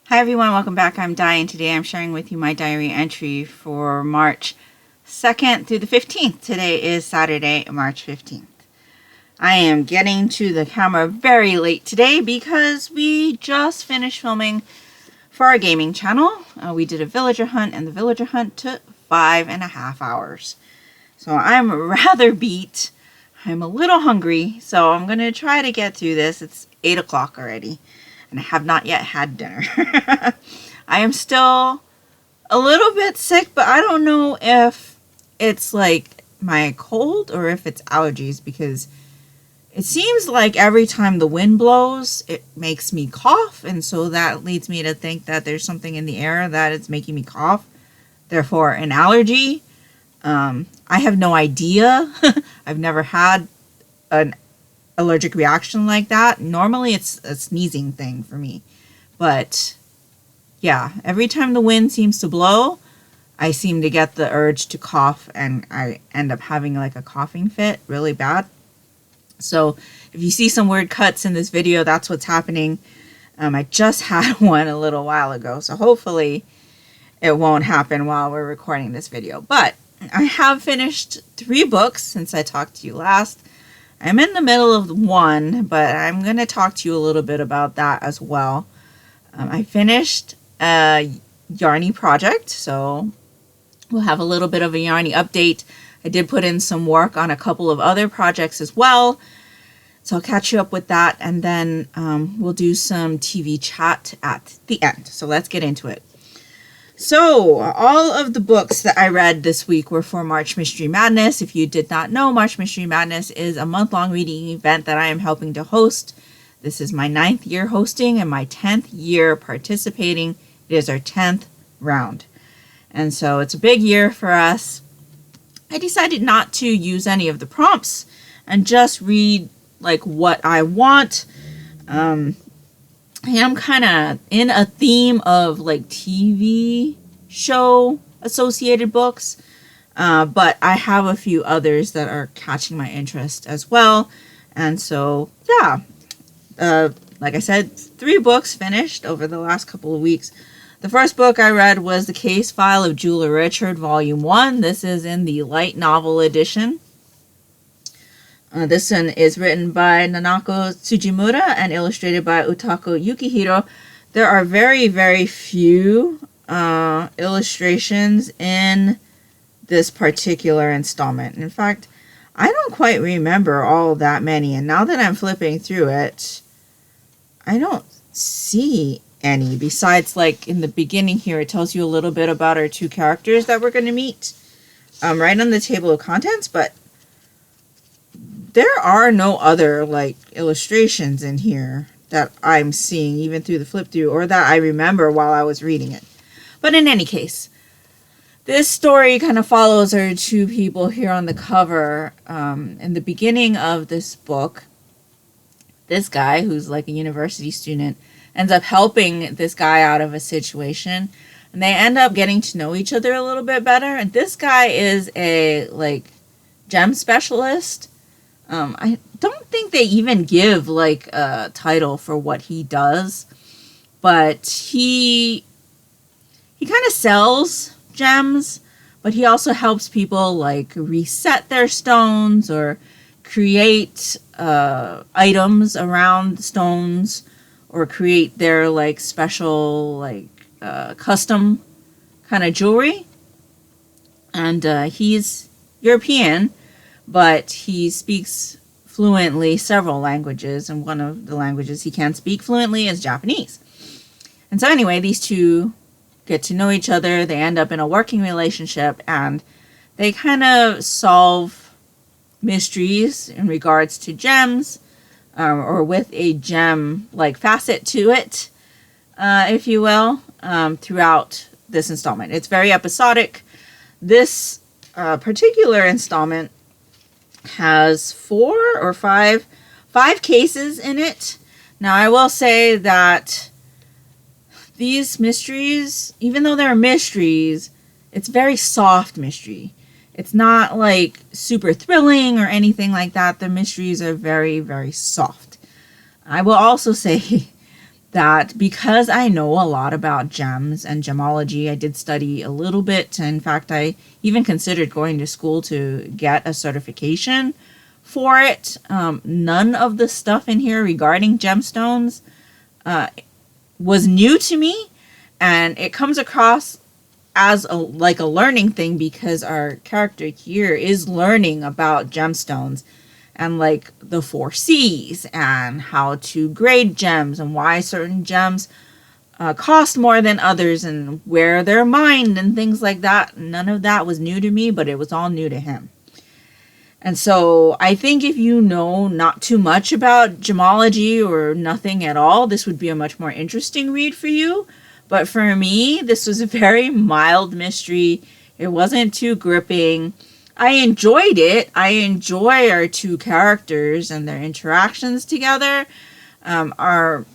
Hi everyone, welcome back. I'm Di, and today I'm sharing with you my diary entry for March 2nd through the 15th. Today is Saturday, March 15th. I am getting to the camera very late today because we just finished filming for our gaming channel. We did a villager hunt, and the villager hunt took 5.5 hours. So I'm rather beat. I'm a little hungry, so I'm going to try to get through this. It's 8 o'clock already. And I have not yet had dinner. I am still a little bit sick, but I don't know if it's like my cold or if it's allergies, because it seems like every time the wind blows, it makes me cough. And so that leads me to think that there's something in the air that is making me cough. Therefore, an allergy. I have no idea. I've never had an allergic reaction like that. Normally it's a sneezing thing for me, but yeah, every time the wind seems to blow, I seem to get the urge to cough, and I end up having like a coughing fit really bad. So if you see some weird cuts in this video, that's what's happening. I just had one a little while ago, so hopefully it won't happen while we're recording this video. But I have finished 3 books since I talked to you last. I'm in the middle of one, but I'm going to talk to you a little bit about that as well. I finished a Yarnie project, so we'll have a little bit of a Yarnie update. I did put in some work on a couple of other projects as well, so I'll catch you up with that, and then we'll do some TV chat at the end. So let's get into it. So, all of the books that I read this week were for March Mystery Madness. If you did not know, March Mystery Madness is a month-long reading event that I am helping to host. This is my 9th year hosting and my 10th year participating. It is our 10th round. And so it's a big year for us. I decided not to use any of the prompts and just read like what I want. I am kind of in a theme of like TV show associated books, but I have a few others that are catching my interest as well. And so, yeah, like I said, 3 books finished over the last couple of weeks. The first book I read was The Case File of Jeweler Richard, Volume 1. This is in the light novel edition. This one is written by Nanako Tsujimura and illustrated by Utako Yukihiro. There are very, very few illustrations in this particular installment. In fact, I don't quite remember all that many. And now that I'm flipping through it, I don't see any. Besides, like in the beginning here, it tells you a little bit about our 2 characters that we're going to meet right on the table of contents, but there are no other like illustrations in here that I'm seeing, even through the flip through, or that I remember while I was reading it. But in any case, this story kind of follows our 2 people here on the cover. In the beginning of this book, this guy, who's like a university student, ends up helping this guy out of a situation, and they end up getting to know each other a little bit better. And this guy is a like gem specialist. I don't think they even give like a title for what he does, but he kind of sells gems, but he also helps people like reset their stones or create items around stones, or create their like special like custom kind of jewelry. And he's European, but he speaks fluently several languages, and one of the languages he can speak fluently is Japanese. And so anyway, these 2 get to know each other. They end up in a working relationship, and they kind of solve mysteries in regards to gems, or with a gem-like facet to it, if you will, throughout this installment. It's very episodic. This particular installment has 4 or 5 cases in it. Now, I will say that these mysteries, even though they're mysteries, it's very soft mystery. It's not like super thrilling or anything like that. The mysteries are very, very soft. I will also say that because I know a lot about gems and gemology, I did study a little bit. In fact, I even considered going to school to get a certification for it. None of the stuff in here regarding gemstones was new to me, and it comes across as a learning thing because our character here is learning about gemstones and like the 4 C's and how to grade gems and why certain gems cost more than others and where they're mined and things like that. None of that was new to me, but it was all new to him. And so I think if you know not too much about gemology or nothing at all, this would be a much more interesting read for you. But for me, this was a very mild mystery. It wasn't too gripping. I enjoyed it. I enjoy our 2 characters and their interactions together. Our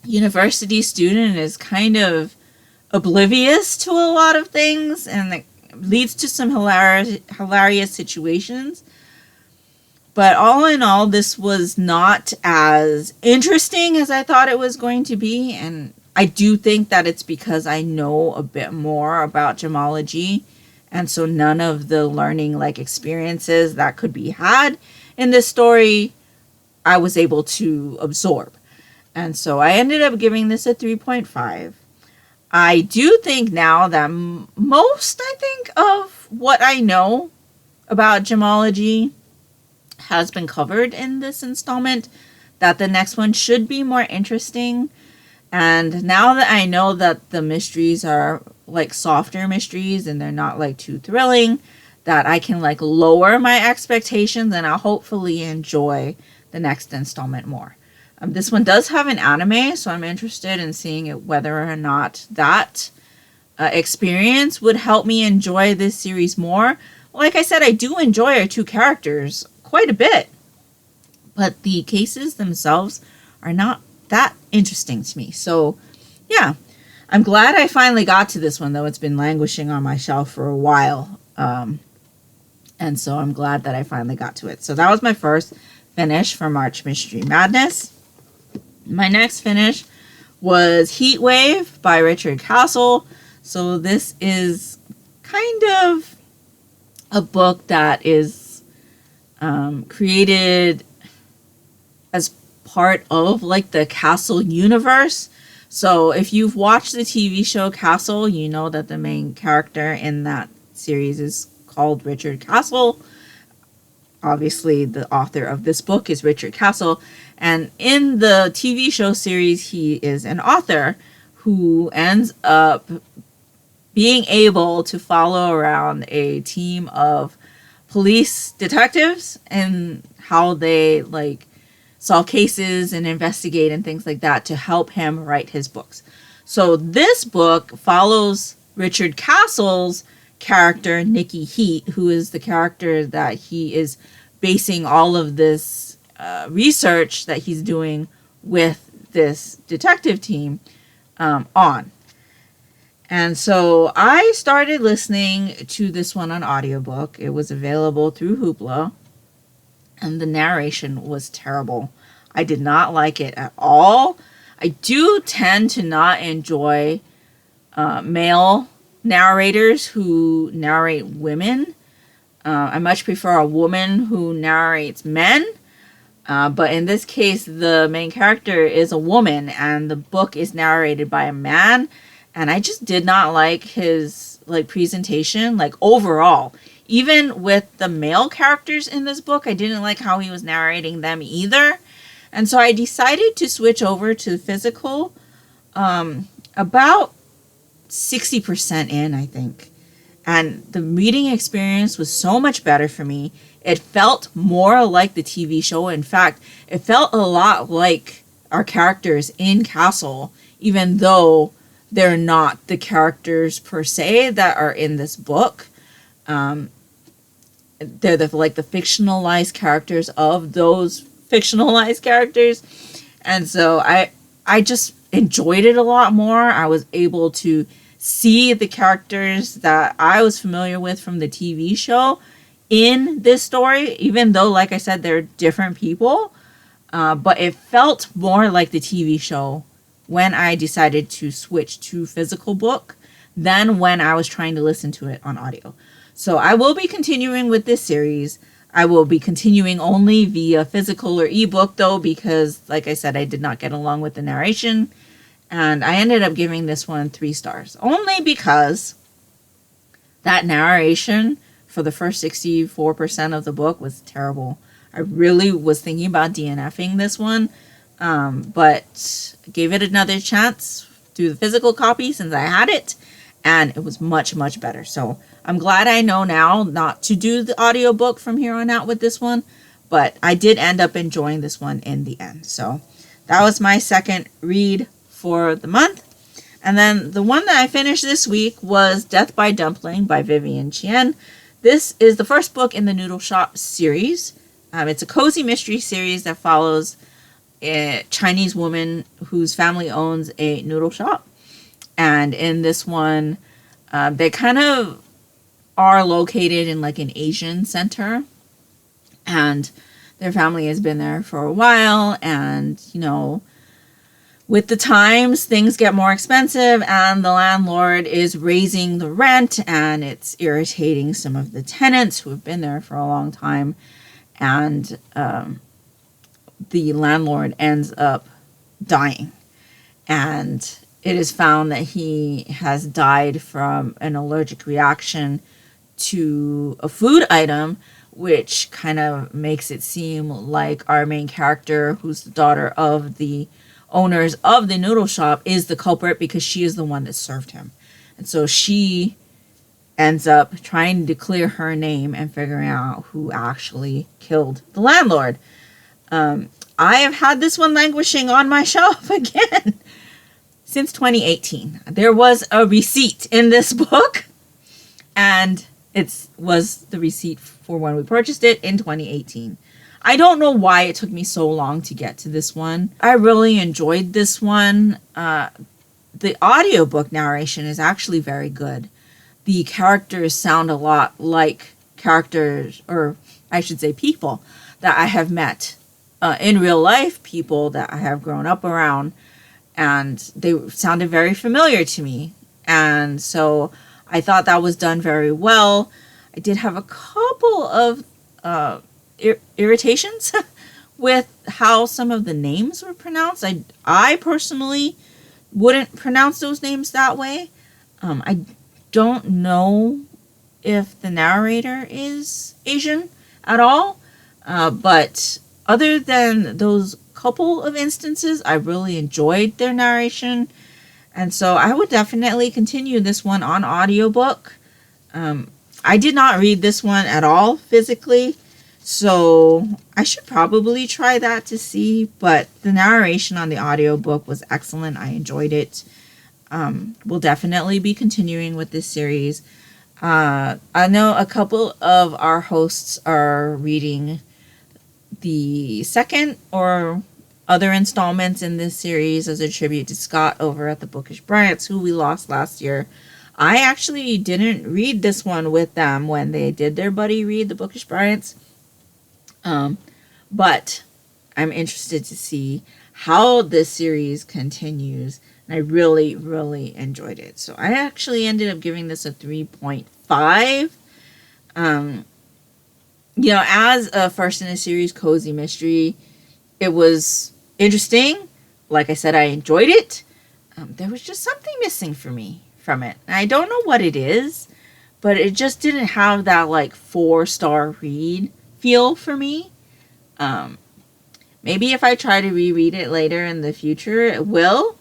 university student is kind of oblivious to a lot of things, and it leads to some hilarious situations. But all in all, this was not as interesting as I thought it was going to be, and I do think that it's because I know a bit more about gemology, and so none of the learning experiences that could be had in this story I was able to absorb. And so I ended up giving this a 3.5. I do think now that most, of what I know about gemology has been covered in this installment, that the next one should be more interesting. And now that I know that the mysteries are softer mysteries and they're not too thrilling, that I can lower my expectations and I'll hopefully enjoy the next installment more. This one does have an anime, so I'm interested in seeing whether or not that experience would help me enjoy this series more. Like I said, I do enjoy our 2 characters quite a bit, but the cases themselves are not that interesting to me. So yeah, I'm glad I finally got to this one, though it's been languishing on my shelf for a while. And so I'm glad that I finally got to it. So that was my first finish for March Mystery Madness. My next finish was Heat Wave by Richard Castle. So this is kind of a book that is created as part of the Castle universe. So if you've watched the TV show Castle, you know that the main character in that series is called Richard Castle. Obviously, the author of this book is Richard Castle. And in the TV show series, he is an author who ends up being able to follow around a team of police detectives and how they solve cases and investigate and things like that to help him write his books. So this book follows Richard Castle's character, Nikki Heat, who is the character that he is basing all of this research that he's doing with this detective team on. And so I started listening to this one on audiobook. It was available through Hoopla, and the narration was terrible. I did not like it at all. I do tend to not enjoy male narrators who narrate women. I much prefer a woman who narrates men. But in this case, the main character is a woman and the book is narrated by a man. And I just did not like his presentation, overall. Even with the male characters in this book, I didn't like how he was narrating them either. And so I decided to switch over to physical about 60% in, I think. And the reading experience was so much better for me. It felt more like the TV show. In fact, it felt a lot like our characters in Castle, even though they're not the characters per se that are in this book. They're the fictionalized characters of those fictionalized characters. And so I just enjoyed it a lot more. I was able to see the characters that I was familiar with from the TV show in this story, even though, like I said, they're different people. But it felt more like the TV show when I decided to switch to physical book than when I was trying to listen to it on audio. So I will be continuing with this series. I will be continuing only via physical or ebook though, because like I said, I did not get along with the narration. And I ended up giving this one 3 stars. Only because that narration for the first 64% of the book was terrible. I really was thinking about DNFing this one. But gave it another chance through the physical copy since I had it. And it was much, much better. So I'm glad I know now not to do the audiobook from here on out with this one. But I did end up enjoying this one in the end. So that was my second read for the month. And then the one that I finished this week was Death by Dumpling by Vivien Chien. This is the first book in the Noodle Shop series. It's a cozy mystery series that follows a Chinese woman whose family owns a noodle shop. And in this one, they kind of are located in like an Asian center. And their family has been there for a while. And, you know, with the times, things get more expensive and the landlord is raising the rent and it's irritating some of the tenants who have been there for a long time. And the landlord ends up dying. And it is found that he has died from an allergic reaction to a food item, which kind of makes it seem like our main character, who's the daughter of the owners of the noodle shop, is the culprit because she is the one that served him. And so she ends up trying to clear her name and figuring out who actually killed the landlord. I have had this one languishing on my shelf again since 2018. There was a receipt in this book, and it was the receipt for when we purchased it in 2018. I don't know why it took me so long to get to this one. I really enjoyed this one. The audiobook narration is actually very good. The characters sound a lot like characters, or I should say people, that I have met in real life, people that I have grown up around, and they sounded very familiar to me. And so I thought that was done very well. I did have a couple of irritations with how some of the names were pronounced. I personally wouldn't pronounce those names that way. I don't know if the narrator is Asian at all, but other than those couple of instances, I really enjoyed their narration, and so I would definitely continue this one on audiobook. I did not read this one at all physically, so I should probably try that to see, but the narration on the audiobook was excellent. I enjoyed it. We'll definitely be continuing with this series. I know a couple of our hosts are reading the second or other installments in this series as a tribute to Scott over at the Bookish Bryants, who we lost last year. I actually didn't read this one with them when they did their buddy read, the Bookish Bryants. But I'm interested to see how this series continues. And I really, really enjoyed it. So I actually ended up giving this a 3.5. You know, as a first in a series cozy mystery, it was interesting. Like I said, I enjoyed it. There was just something missing for me from it. And I don't know what it is, but it just didn't have that like 4-star read feel for me. Maybe if I try to reread it later in the future, it will.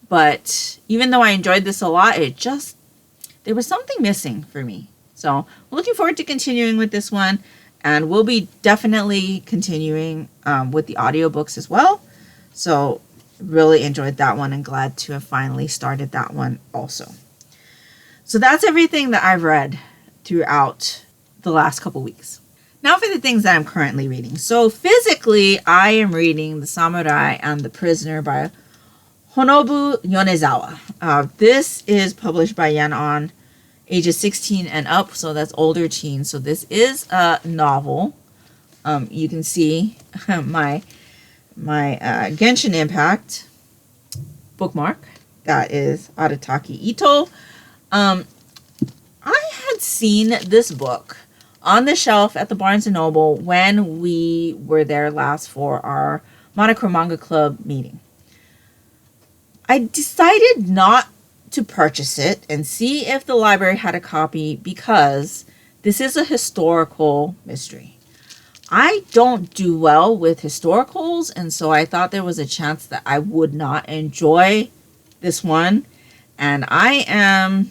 But even though I enjoyed this a lot, there was something missing for me. So I'm looking forward to continuing with this one. And we'll be definitely continuing with the audiobooks as well. So really enjoyed that one and glad to have finally started that one also. So that's everything that I've read throughout the last couple weeks. Now for the things that I'm currently reading. So physically, I am reading The Samurai and the Prisoner by Honobu Yonezawa. This is published by Yan'an, ages 16 and up, so that's older teens. So this is a novel. You can see my Genshin Impact bookmark. That is Arataki Ito. I had seen this book on the shelf at the Barnes & Noble when we were there last for our Monochrome Manga Club meeting. I decided not to purchase it and see if the library had a copy because this is a historical mystery. I don't do well with historicals, and so I thought there was a chance that I would not enjoy this one. And I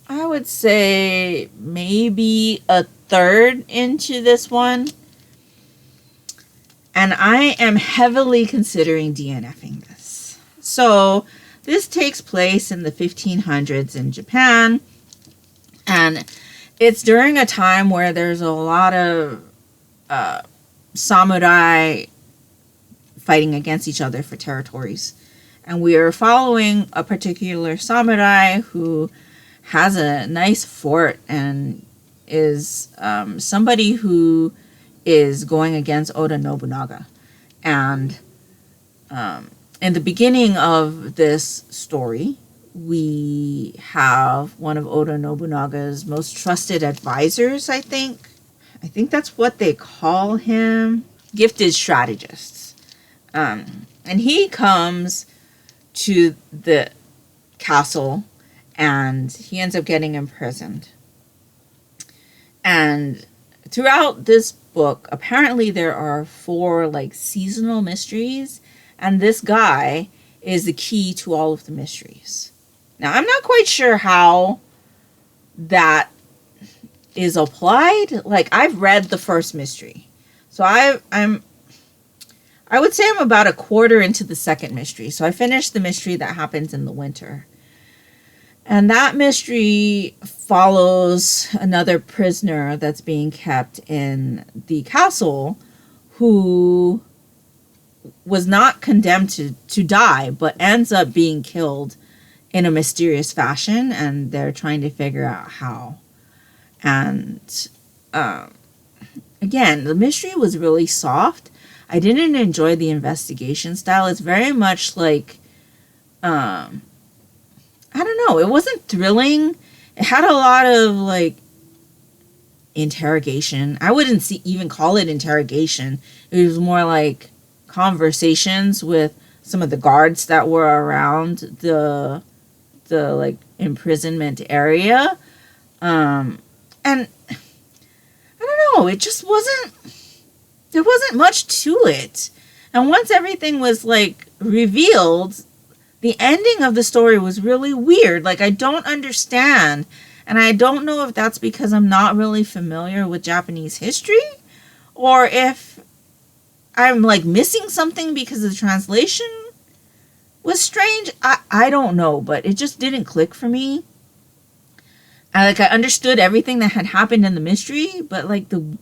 would say maybe a third into this one. And I am heavily considering DNFing this. So this takes place in the 1500s in Japan. And it's during a time where there's a lot of samurai fighting against each other for territories. And we are following a particular samurai who has a nice fort and is somebody who is going against Oda Nobunaga. And in the beginning of this story, we have one of Oda Nobunaga's most trusted advisors, I think. I think that's what they call him. Gifted strategists. And he comes to the castle and he ends up getting imprisoned. And throughout this book, apparently there are 4 like seasonal mysteries, and this guy is the key to all of the mysteries. Now, I'm not quite sure how that is applied. Like, I've read the first mystery. So I would say I'm about a quarter into the second mystery. So I finished the mystery that happens in the winter. And that mystery follows another prisoner that's being kept in the castle who was not condemned to die, but ends up being killed in a mysterious fashion, and they're trying to figure out how. And again, the mystery was really soft. I didn't enjoy the investigation style. It's very much like, I don't know, it wasn't thrilling. It had a lot of like interrogation. I wouldn't even call it interrogation. It was more like conversations with some of the guards that were around the like imprisonment area. And I don't know, it just there wasn't much to it. And once everything was like revealed, the ending of the story was really weird. Like, I don't understand. And I don't know if that's because I'm not really familiar with Japanese history, or if I'm like missing something because the translation was strange. I don't know, but it just didn't click for me. I understood everything that had happened in the mystery, but like the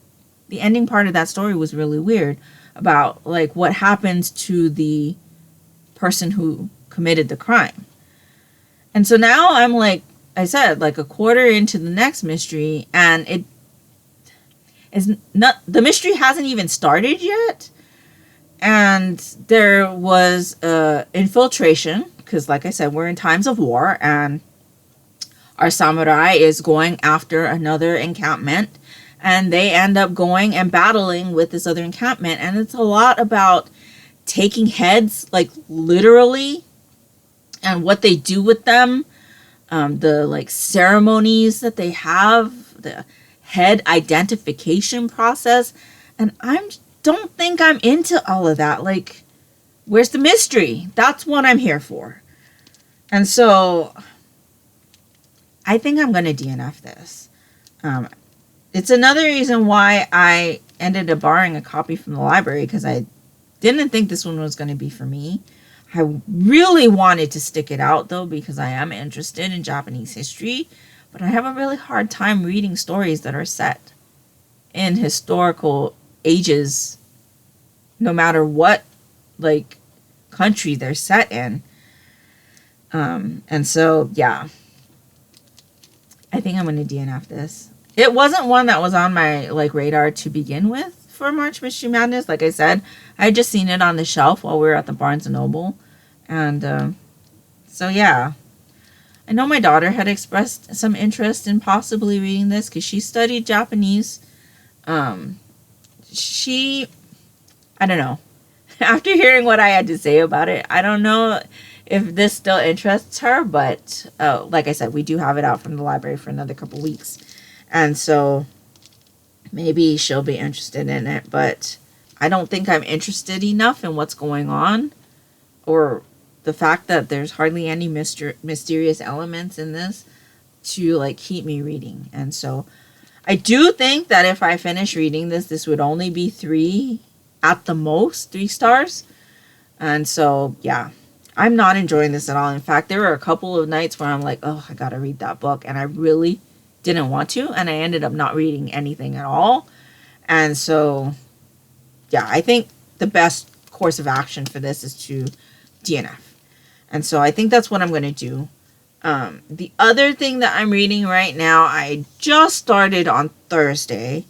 ending part of that story was really weird about like what happens to the person who committed the crime. And so now I'm like I said, like a quarter into the next mystery, and it is not, the mystery hasn't even started yet. And there was infiltration, because like I said, we're in times of war, and our samurai is going after another encampment, and they end up going and battling with this other encampment. And it's a lot about taking heads, like literally, and what they do with them, the like ceremonies that they have, the head identification process. And I don't think I'm into all of that. Like, where's the mystery? That's what I'm here for. And so I think I'm going to DNF this. It's another reason why I ended up borrowing a copy from the library, because I didn't think this one was going to be for me. I really wanted to stick it out, though, because I am interested in Japanese history, but I have a really hard time reading stories that are set in historical ages, no matter what, like, country they're set in. And so, yeah, I think I'm going to DNF this. It wasn't one that was on my, like, radar to begin with for March Mystery Madness. Like I said, I had just seen it on the shelf while we were at the Barnes & Noble. And so, yeah. I know my daughter had expressed some interest in possibly reading this because she studied Japanese. I don't know. After hearing what I had to say about it, I don't know if this still interests her, but like I said, we do have it out from the library for another couple weeks. And so maybe she'll be interested in it, but I don't think I'm interested enough in what's going on, or the fact that there's hardly any mysterious elements in this to like keep me reading. And so I do think that if I finish reading this would only be 3 at the most, 3 stars. And so, yeah, I'm not enjoying this at all. In fact, there were a couple of nights where I'm like, oh, I gotta read that book. And I really didn't want to. And I ended up not reading anything at all. And so, yeah, I think the best course of action for this is to DNF. And so I think that's what I'm going to do. The other thing that I'm reading right now, I just started on Thursday.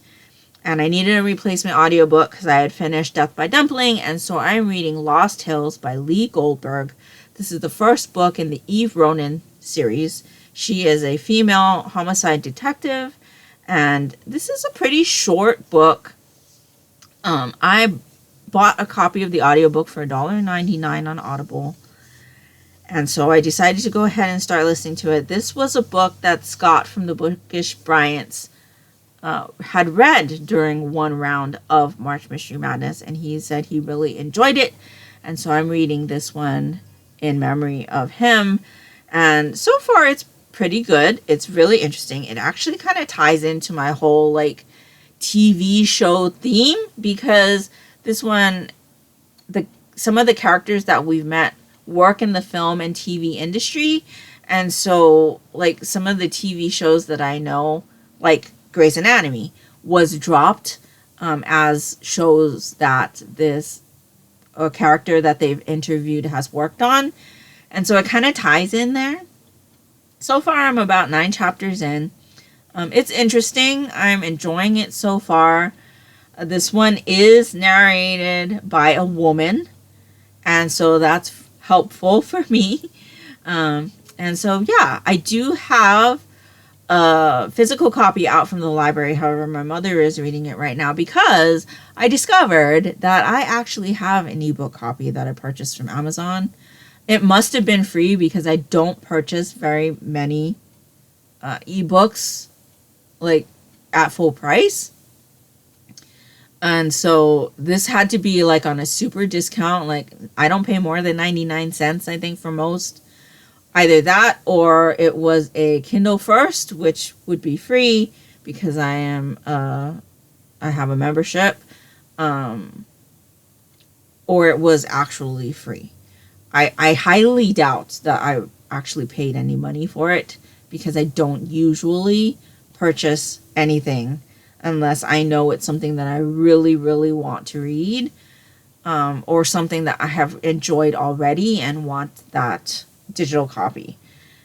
And I needed a replacement audiobook because I had finished Death by Dumpling. And so I'm reading Lost Hills by Lee Goldberg. This is the first book in the Eve Ronin series. She is a female homicide detective. And this is a pretty short book. I bought a copy of the audiobook for $1.99 on Audible. And so I decided to go ahead and start listening to it. This was a book that Scott from the Bookish Bryants had read during one round of March Mystery Madness, and he said he really enjoyed it. And so I'm reading this one in memory of him. And so far it's pretty good. It's really interesting. It actually kind of ties into my whole like TV show theme, because this one, some of the characters that we've met work in the film and TV industry. And so like some of the TV shows that I know, like Grey's Anatomy, was dropped as shows that a character that they've interviewed has worked on. And so it kind of ties in there. So far I'm about 9 chapters in. It's interesting. I'm enjoying it so far. This one is narrated by a woman, and so that's helpful for me. And so, yeah, I do have a physical copy out from the library. However, my mother is reading it right now because I discovered that I actually have an ebook copy that I purchased from Amazon. It must have been free because I don't purchase very many ebooks like at full price. And so this had to be like on a super discount. Like I don't pay more than 99 cents, I think, for most. Either that or it was a Kindle First, which would be free because I have a membership. Or it was actually free. I highly doubt that I actually paid any money for it because I don't usually purchase anything unless I know it's something that I really, really want to read, or something that I have enjoyed already and want that digital copy.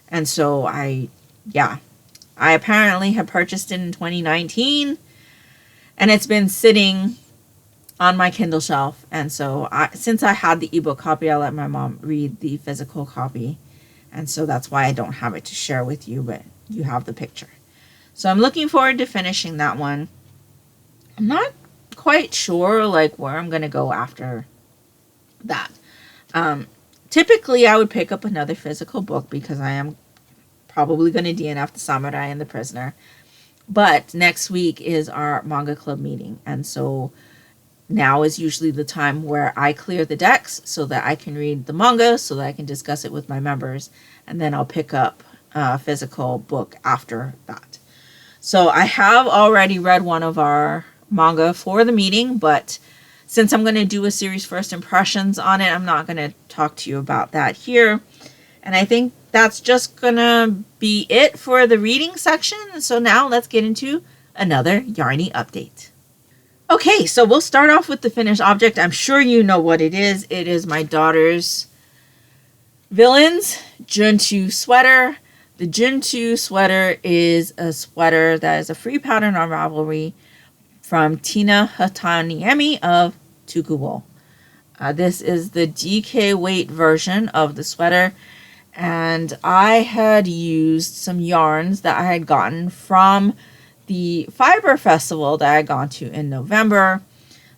And so I apparently have purchased it in 2019, and it's been sitting on my Kindle shelf. And so since I had the ebook copy, I let my mom read the physical copy. And so that's why I don't have it to share with you, but you have the picture. So I'm looking forward to finishing that one. I'm not quite sure like where I'm going to go after that. Typically I would pick up another physical book because I am probably going to DNF the Samurai and the Prisoner. But next week is our manga club meeting. And so now is usually the time where I clear the decks so that I can read the manga, so that I can discuss it with my members. And then I'll pick up a physical book after that. So I have already read one of our manga for the meeting, but since I'm going to do a series first impressions on it, I'm not going to talk to you about that here. And I think that's just going to be it for the reading section. So now let's get into another Yarnie update. Okay, so we'll start off with the finished object. I'm sure you know what it is. It is my daughter's Villains Juntu sweater. The Juntu sweater is a sweater that is a free pattern on Ravelry from Tiina Huhtaniemi of Tuku. This is the DK weight version of the sweater, and I had used some yarns that I had gotten from the Fiber Festival that I had gone to in November.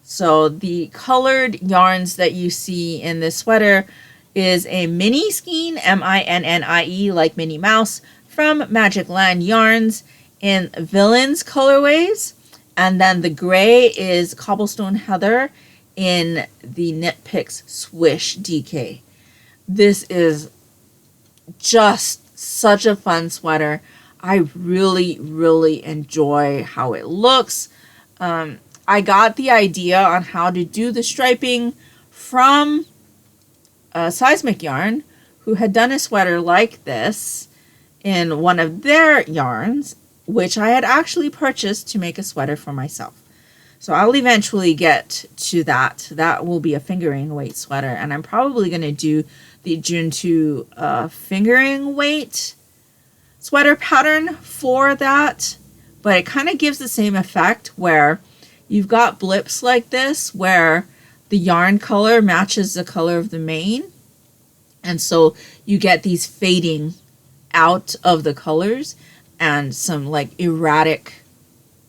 So the colored yarns that you see in this sweater is a mini skein, MINNIE, like Minnie Mouse, from Magic Land Yarns in Villains colorways. And then the gray is Cobblestone Heather in the Knit Picks Swish DK. This is just such a fun sweater. I really, really enjoy how it looks. I got the idea on how to do the striping from Seismic Yarn, who had done a sweater like this in one of their yarns, which I had actually purchased to make a sweater for myself. So I'll eventually get to that. That will be a fingering weight sweater, and I'm probably going to do the Juntu fingering weight sweater pattern for that. But it kind of gives the same effect where you've got blips like this where the yarn color matches the color of the mane. And so you get these fading out of the colors and some like erratic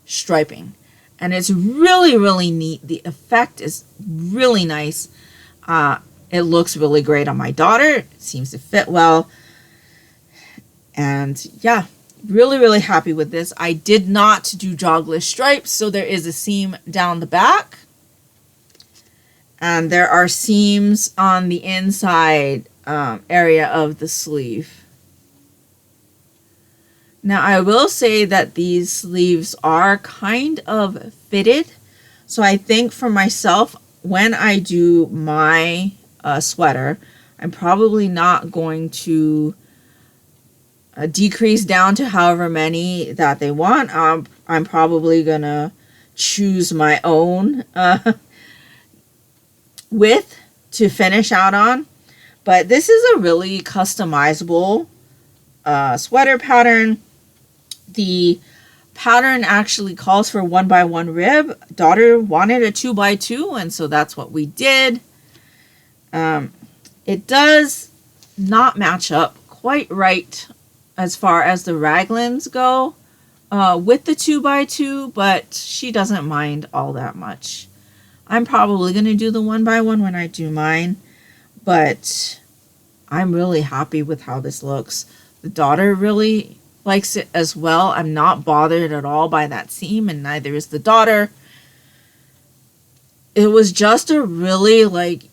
striping. And it's really, really neat. The effect is really nice. It looks really great on my daughter. It seems to fit well. And yeah, really, really happy with this. I did not do jogless stripes, so there is a seam down the back. And there are seams on the inside area of the sleeve. Now, I will say that these sleeves are kind of fitted. So I think for myself, when I do my sweater, I'm probably not going to decrease down to however many that they want. I'm probably going to choose my own width to finish out on. But this is a really customizable sweater pattern. The pattern actually calls for 1x1 rib. Daughter wanted a 2x2, and so that's what we did. It does not match up quite right as far as the raglans go with the 2x2, but she doesn't mind all that much. I'm probably going to do the 1x1 when I do mine, but I'm really happy with how this looks. The daughter really likes it as well. I'm not bothered at all by that seam, and neither is the daughter. It was just a really like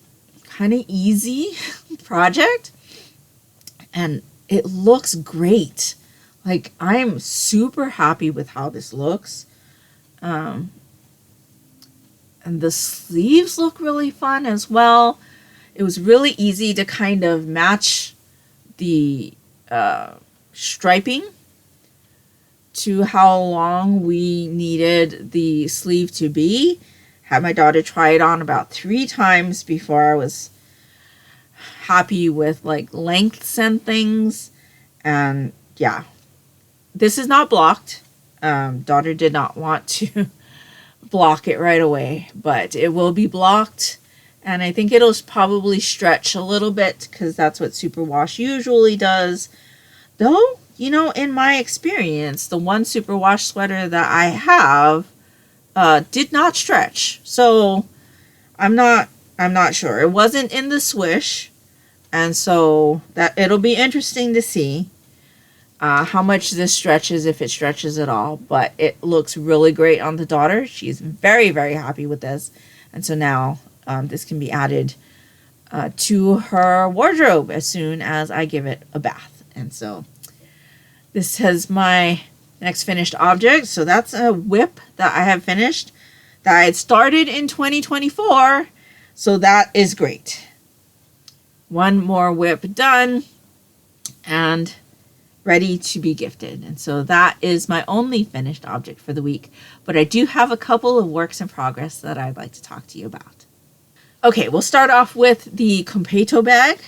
kind of easy project, and it looks great. Like, I'm super happy with how this looks. And the sleeves look really fun as well. It was really easy to kind of match the striping to how long we needed the sleeve to be. Had my daughter try it on about 3 times before I was happy with like lengths and things. And yeah, this is not blocked. Daughter did not want to block it right away, but it will be blocked. And I think it'll probably stretch a little bit because that's what superwash usually does. Though, you know, in my experience, the one superwash sweater that I have did not stretch. So I'm not sure. It wasn't in the swish. And so that it'll be interesting to see how much this stretches, if it stretches at all. But it looks really great on the daughter. She's very, very happy with this. And so now this can be added to her wardrobe as soon as I give it a bath. And so this is my next finished object. So that's a whip that I have finished that I had started in 2024. So that is great. One more whip done and ready to be gifted. And so that is my only finished object for the week. But I do have a couple of works in progress that I'd like to talk to you about. Okay, we'll start off with the Completo bag.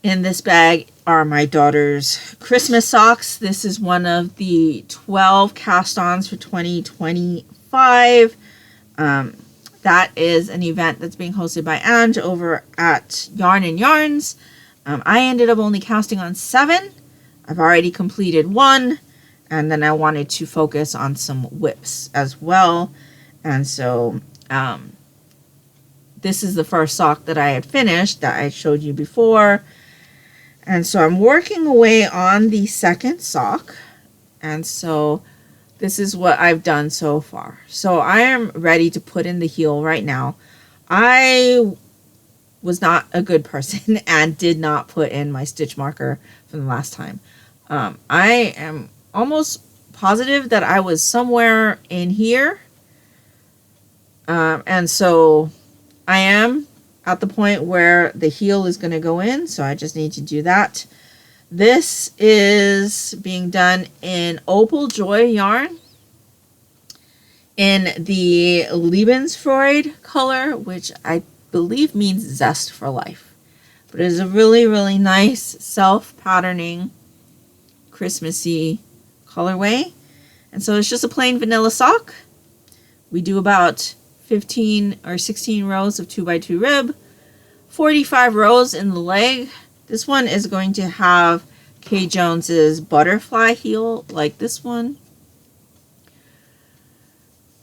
In this bag are my daughter's Christmas socks. This is one of the 12 cast-ons for 2024. 5. That is an event that's being hosted by Ange over at Yarn and Yarns. I ended up only casting on 7. I've already completed 1, and then I wanted to focus on some whips as well. And so this is the first sock that I had finished that I showed you before. And so I'm working away on the second sock. And so this is what I've done so far. So I am ready to put in the heel right now. I was not a good person and did not put in my stitch marker from the last time. I am almost positive that I was somewhere in here. And so I am at the point where the heel is going to go in. So I just need to do that. This is being done in Opal Joy yarn in the Lebensfreude color, which I believe means zest for life. But it is a really, really nice self-patterning Christmassy colorway. And so it's just a plain vanilla sock. We do about 15 or 16 rows of 2x2 rib, 45 rows in the leg. This one is going to have Kay Jones's butterfly heel like this one.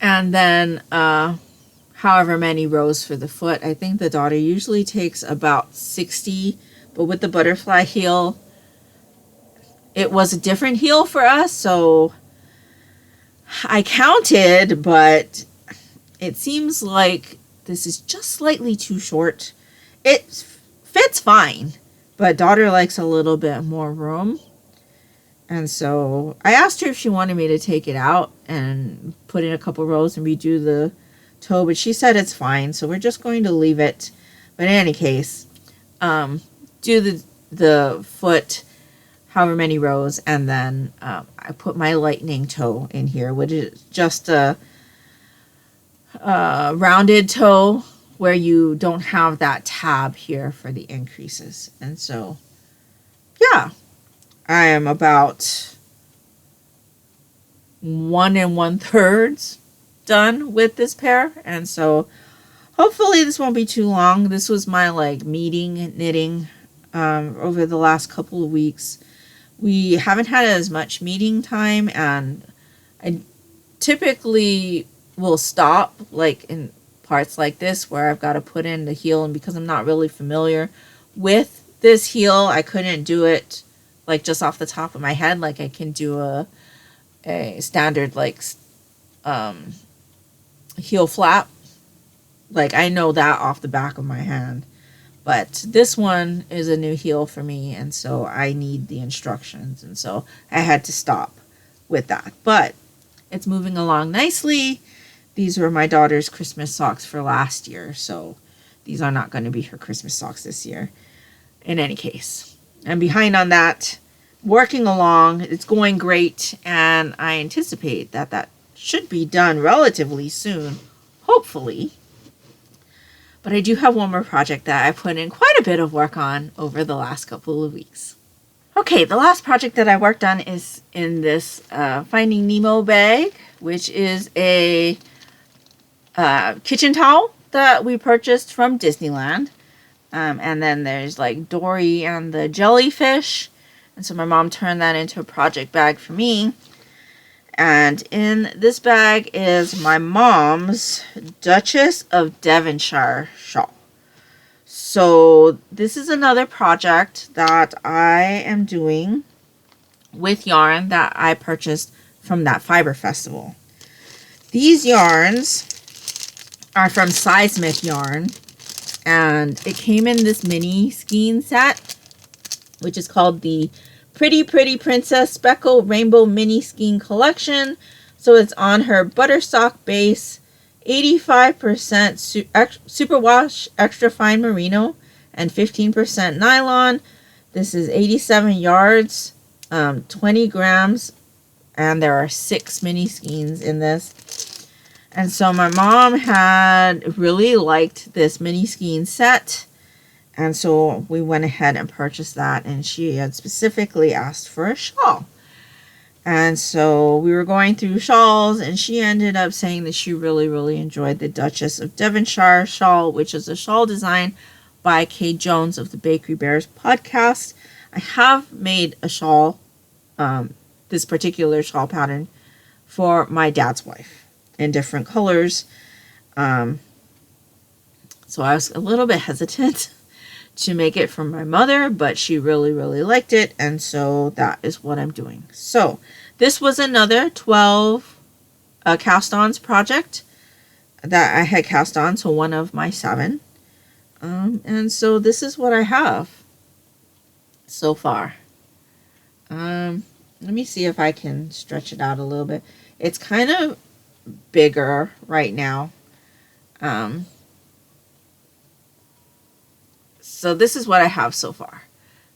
And then however many rows for the foot. I think the daughter usually takes about 60, but with the butterfly heel, it was a different heel for us. So I counted, but it seems like this is just slightly too short. It fits fine, but daughter likes a little bit more room. And so I asked her if she wanted me to take it out and put in a couple rows and redo the toe, but she said it's fine. So we're just going to leave it. But in any case, do the foot however many rows, and then I put my lightning toe in here, which is just a rounded toe where you don't have that tab here for the increases. And so, yeah, I am about 1 1/3 done with this pair. And so hopefully this won't be too long. This was my knitting over the last couple of weeks. We haven't had as much meeting time, and I typically will stop in parts like this where I've got to put in the heel, and because I'm not really familiar with this heel, I couldn't do it just off the top of my head like I can do a standard heel flap. I know that off the back of my hand. But this one is a new heel for me, and so I need the instructions, and so I had to stop with that. But it's moving along nicely. These were my daughter's Christmas socks for last year, so these are not going to be her Christmas socks this year. In any case, I'm behind on that, working along. It's going great, and I anticipate that should be done relatively soon, hopefully. But I do have one more project that I put in quite a bit of work on over the last couple of weeks. Okay, the last project that I worked on is in this Finding Nemo bag, which is a kitchen towel that we purchased from Disneyland. And then there's Dory and the jellyfish. And so my mom turned that into a project bag for me. And in this bag is my mom's Duchess of Devonshire shawl. So this is another project that I am doing with yarn that I purchased from that fiber festival. These yarns are from Seismic Yarn, and it came in this mini skein set, which is called the Pretty Princess Speckle Rainbow Mini Skein Collection. So it's on her buttersock base, 85% superwash extra fine merino and 15% nylon. This is 87 yards, 20 grams, and there are 6 mini skeins in this. And so my mom had really liked this mini skein set. And so we went ahead and purchased that, and she had specifically asked for a shawl. And so we were going through shawls, and she ended up saying that she really, really enjoyed the Duchess of Devonshire shawl, which is a shawl design by Kay Jones of the Bakery Bears podcast. I have made a shawl, this particular shawl pattern, for my dad's wife in different colors. So I was a little bit hesitant to make it for my mother, but she really, really liked it, and so that is what I'm doing. So this was another 12 cast-ons project that I had cast on, so one of my 7. And so this is what I have so far. Let me see if I can stretch it out a little bit. It's kind of bigger right now. So this is what I have so far.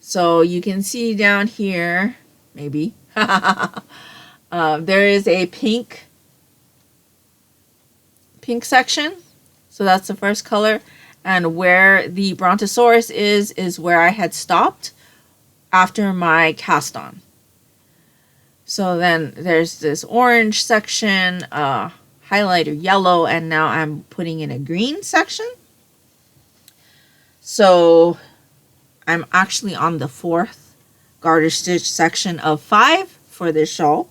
So you can see down here, maybe, there is a pink section. So that's the first color. And where the Brontosaurus is where I had stopped after my cast on. So then there's this orange section, highlighter yellow, and now I'm putting in a green section. So I'm actually on the 4th garter stitch section of 5 for this shawl.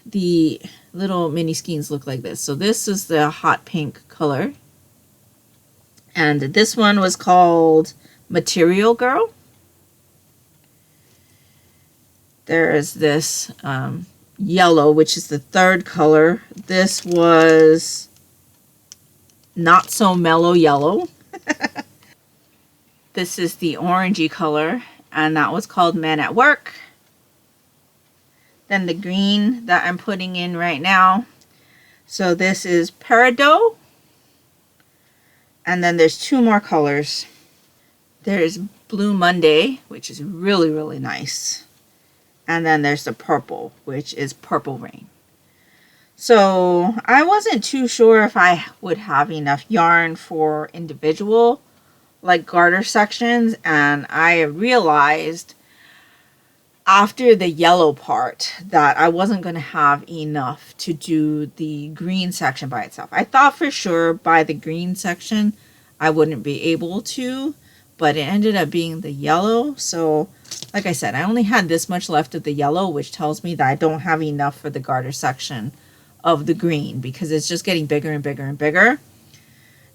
The little mini skeins look like this. So this is the hot pink color. And this one was called Material Girl. There is this yellow, which is the 3rd color. This was Not So Mellow Yellow. This is the orangey color, and that was called Men at Work. Then the green that I'm putting in right now. So this is Peridot. And then there's 2 more colors. There's Blue Monday, which is really, really nice. And then there's the purple, which is Purple Rain. So I wasn't too sure if I would have enough yarn for individual like garter sections, and I realized after the yellow part that I wasn't going to have enough to do the green section by itself. I thought for sure by the green section I wouldn't be able to, but it ended up being the yellow. So like I said, I only had this much left of the yellow, which tells me that I don't have enough for the garter section of the green, because it's just getting bigger and bigger and bigger.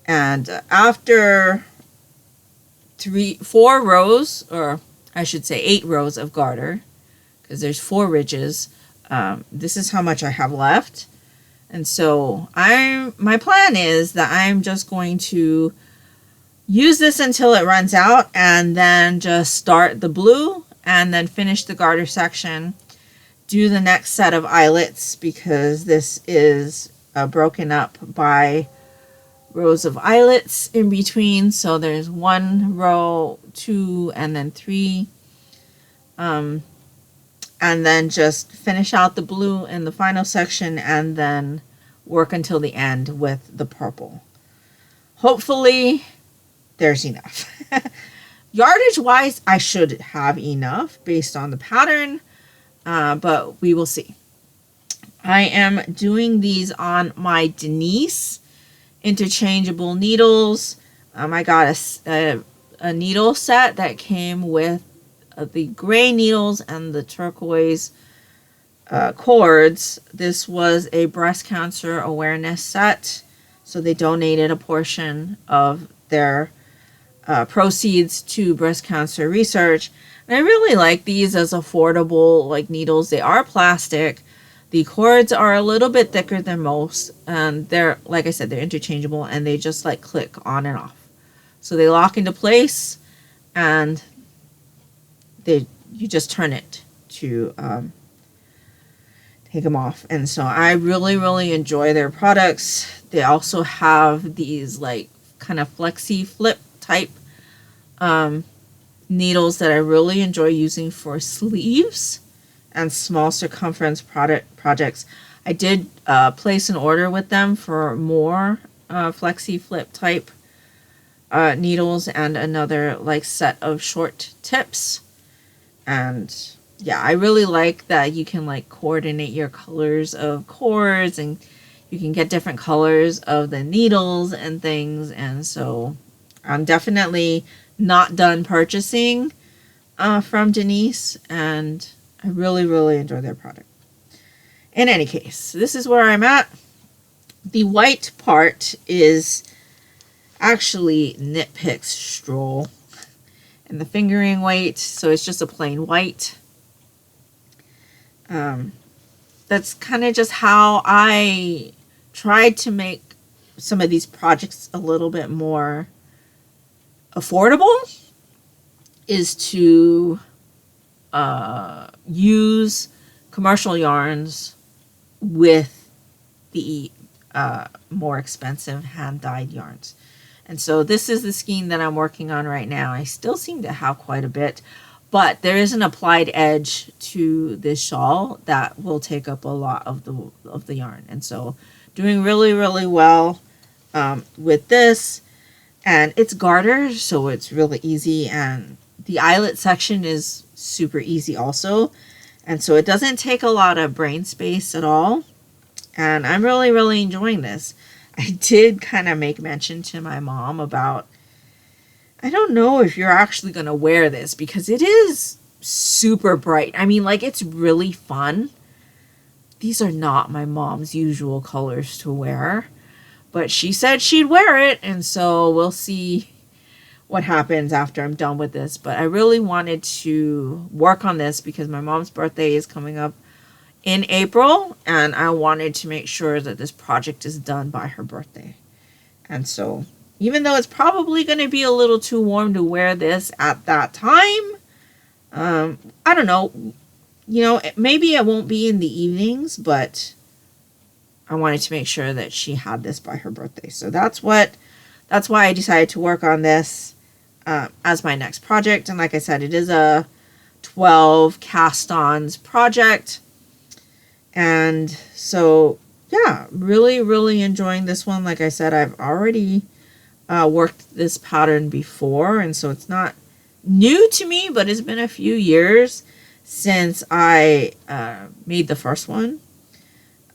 And after 4 rows, or I should say 8 rows of garter, because there's 4 ridges, this is how much I have left. And so my plan is that I'm just going to use this until it runs out, and then just start the blue and then finish the garter section, do the next set of eyelets, because this is broken up by rows of eyelets in between. So there's 1 row, 2, and then 3. And then just finish out the blue in the final section, and then work until the end with the purple. Hopefully there's enough. Yardage wise, I should have enough based on the pattern, but we will see. I am doing these on my Denise interchangeable needles. I got a needle set that came with the gray needles and the turquoise cords. This was a breast cancer awareness set, so they donated a portion of their proceeds to breast cancer research. And I really like these as affordable like needles. They are plastic. The cords are a little bit thicker than most, and they're, like I said, they're interchangeable, and they just like click on and off. So they lock into place, and you just turn it to take them off. And so I really, really enjoy their products. They also have these like kind of flexi flip type needles that I really enjoy using for sleeves and small circumference projects. I did place an order with them for more flexi flip type needles and another like set of short tips, and yeah, I really like that you can like coordinate your colors of cords, and you can get different colors of the needles and things. And so I'm definitely not done purchasing from Denise, and I really, really enjoy their product. In any case, this is where I'm at. The white part is actually Knit Picks Stroll, and the fingering weight, so it's just a plain white. That's kind of just how I tried to make some of these projects a little bit more affordable, is to use commercial yarns with the more expensive hand-dyed yarns. And so this is the skein that I'm working on right now. I still seem to have quite a bit, but there is an applied edge to this shawl that will take up a lot of the yarn. And so doing really, really well with this. And it's garter, so it's really easy. And the eyelet section is super easy also. And so it doesn't take a lot of brain space at all. And I'm really, really enjoying this. I did kind of make mention to my mom about, I don't know if you're actually going to wear this, because it is super bright. I mean, like, it's really fun. These are not my mom's usual colors to wear, but she said she'd wear it. And so we'll see what happens after I'm done with this. But I really wanted to work on this because my mom's birthday is coming up in April, and I wanted to make sure that this project is done by her birthday. And so even though it's probably going to be a little too warm to wear this at that time, I don't know, you know, maybe it won't be in the evenings, but I wanted to make sure that she had this by her birthday. So that's why I decided to work on this as my next project. And like I said, it is a 12 cast-ons project. And so, yeah, really, really enjoying this one. Like I said, I've already worked this pattern before, and so it's not new to me, but it's been a few years since I made the first one.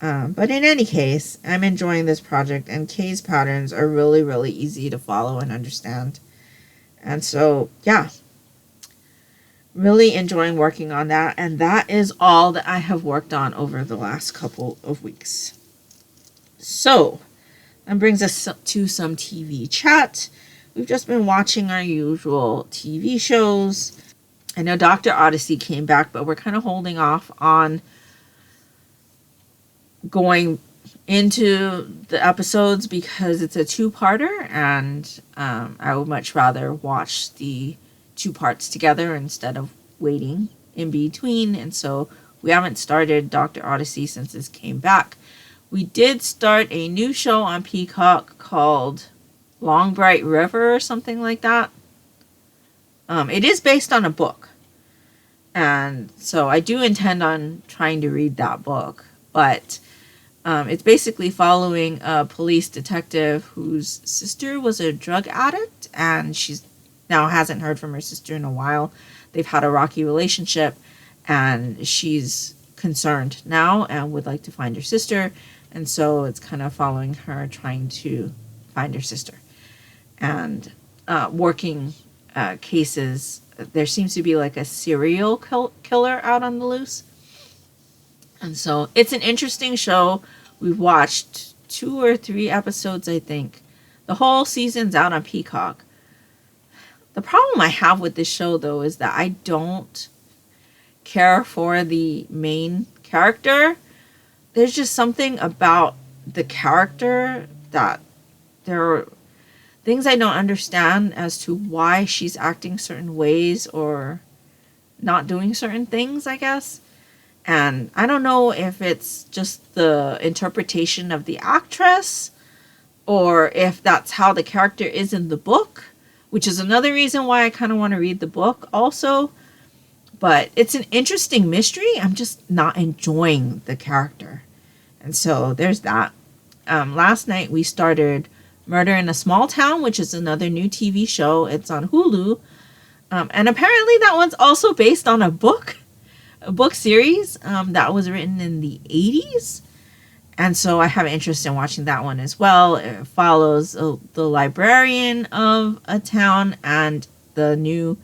But in any case, I'm enjoying this project, and Kay's patterns are really, really easy to follow and understand. And so, yeah, really enjoying working on that. And that is all that I have worked on over the last couple of weeks. So that brings us to some TV chat. We've just been watching our usual TV shows. I know Dr. Odyssey came back, but we're kind of holding off on going into the episodes because it's a two-parter, and I would much rather watch the two parts together instead of waiting in between. And so we haven't started Dr. Odyssey since this came back. We did start a new show on Peacock called Long Bright River or something like that. It is based on a book, and so I do intend on trying to read that book, but it's basically following a police detective whose sister was a drug addict, and she's now hasn't heard from her sister in a while. They've had a rocky relationship, and she's concerned now and would like to find her sister. And so it's kind of following her trying to find her sister and working cases. There seems to be like a serial killer out on the loose. And so it's an interesting show. We've watched 2 or 3 episodes, I think. The whole season's out on Peacock. The problem I have with this show, though, is that I don't care for the main character. There's just something about the character that there are things I don't understand as to why she's acting certain ways or not doing certain things, I guess. And I don't know if it's just the interpretation of the actress or if that's how the character is in the book, which is another reason why I kind of want to read the book also. But it's an interesting mystery. I'm just not enjoying the character. And so there's that. Last night we started Murder in a Small Town, which is another new TV show. It's on Hulu. And apparently that one's also based on a book book series that was written in the 80s. And so I have an interest in watching that one as well. It follows the librarian of a town and the new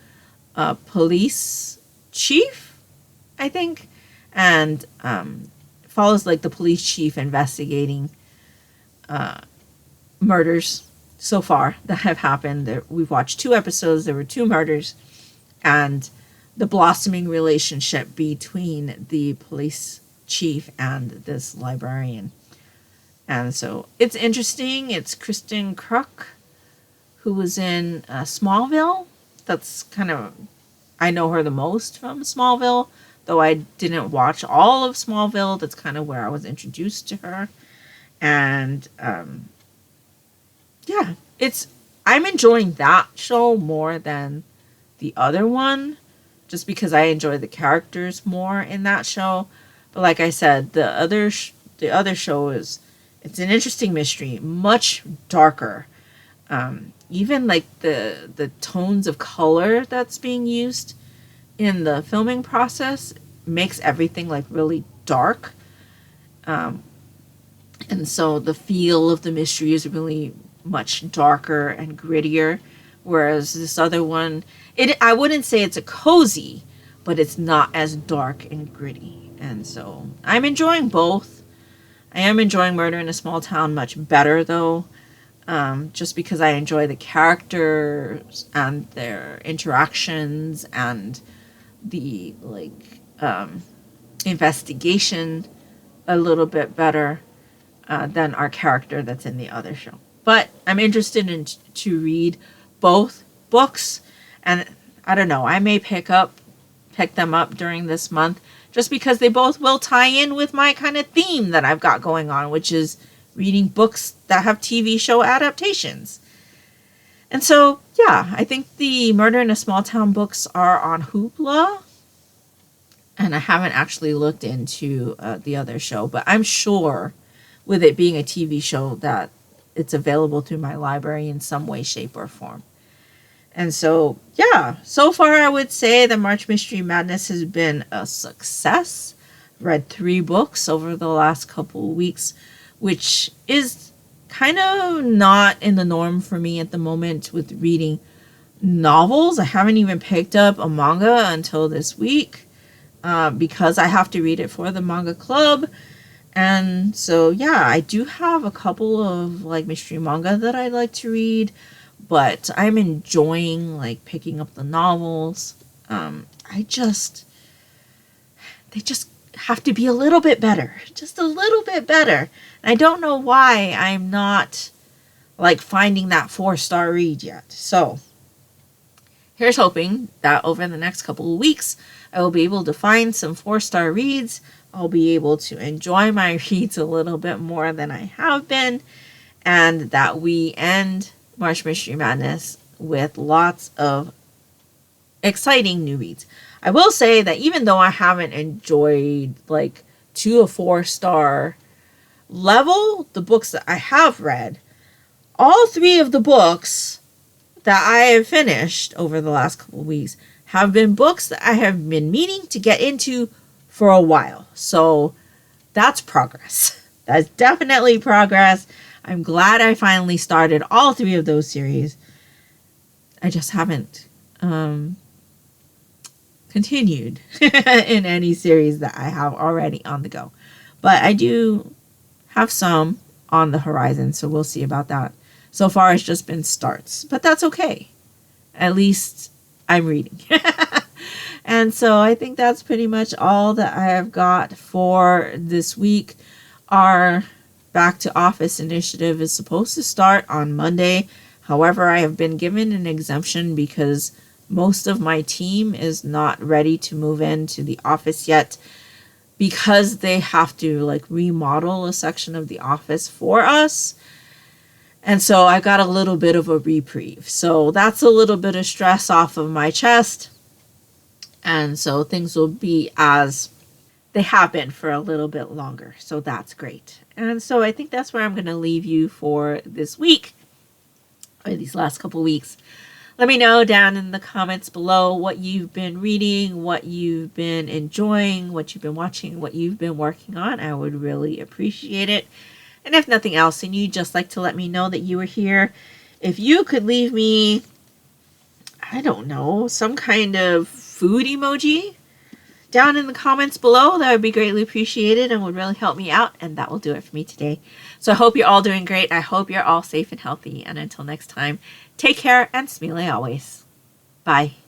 police chief, I think. And follows like the police chief investigating murders so far that have happened. We've watched 2 episodes. There were 2 murders. And the blossoming relationship between the police chief and this librarian. And so it's interesting. It's Kristen Kruk, who was in Smallville. That's kind of, I know her the most from Smallville, though I didn't watch all of Smallville. That's kind of where I was introduced to her. And yeah, I'm enjoying that show more than the other one, just because I enjoy the characters more in that show. But like I said, the other show it's an interesting mystery, much darker. Even like the tones of color that's being used in the filming process makes everything like really dark. And so the feel of the mystery is really much darker and grittier. Whereas this other one, I wouldn't say it's a cozy, but it's not as dark and gritty. And so I'm enjoying both. I am enjoying Murder in a Small Town much better, though, just because I enjoy the characters and their interactions and the investigation a little bit better than our character that's in the other show. But I'm interested to read both books, and I don't know, I may pick them up during this month, just because they both will tie in with my kind of theme that I've got going on, which is reading books that have TV show adaptations. And so, yeah, I think the Murder in a Small Town books are on Hoopla, and I haven't actually looked into the other show, but I'm sure with it being a TV show that it's available through my library in some way, shape, or form. And so, yeah, so far I would say the March Mystery Madness has been a success. Read 3 books over the last couple of weeks, which is kind of not in the norm for me at the moment with reading novels. I haven't even picked up a manga until this week because I have to read it for the manga club. And so, yeah, I do have a couple of mystery manga that I'd like to read, but I'm enjoying picking up the novels. They just have to be a little bit better, just a little bit better. And I don't know why I'm not finding that 4-star read yet. So here's hoping that over the next couple of weeks, I will be able to find some 4-star reads. I'll be able to enjoy my reads a little bit more than I have been, and that we end March Mystery Madness with lots of exciting new reads. I will say that even though I haven't enjoyed 2 to 4-star level the books that I have read, all 3 of the books that I have finished over the last couple of weeks have been books that I have been meaning to get into for a while. So that's progress. That's definitely progress. I'm glad I finally started all 3 of those series. I just haven't continued in any series that I have already on the go. But I do have some on the horizon, so we'll see about that. So far, it's just been starts, but that's okay. At least I'm reading. And so I think that's pretty much all that I have got for this week. Our Back to Office initiative is supposed to start on Monday. However, I have been given an exemption because most of my team is not ready to move into the office yet, because they have to remodel a section of the office for us. And so I got a little bit of a reprieve. So that's a little bit of stress off of my chest. And so things will be as they have been for a little bit longer. So that's great. And so I think that's where I'm going to leave you for this week, or these last couple weeks. Let me know down in the comments below what you've been reading, what you've been enjoying, what you've been watching, what you've been working on. I would really appreciate it. And if nothing else, and you'd just like to let me know that you were here, if you could leave me, I don't know, some kind of food emoji down in the comments below, that would be greatly appreciated and would really help me out. And that will do it for me today. So I hope you're all doing great. I hope you're all safe and healthy. And until next time, take care and smile always. Bye.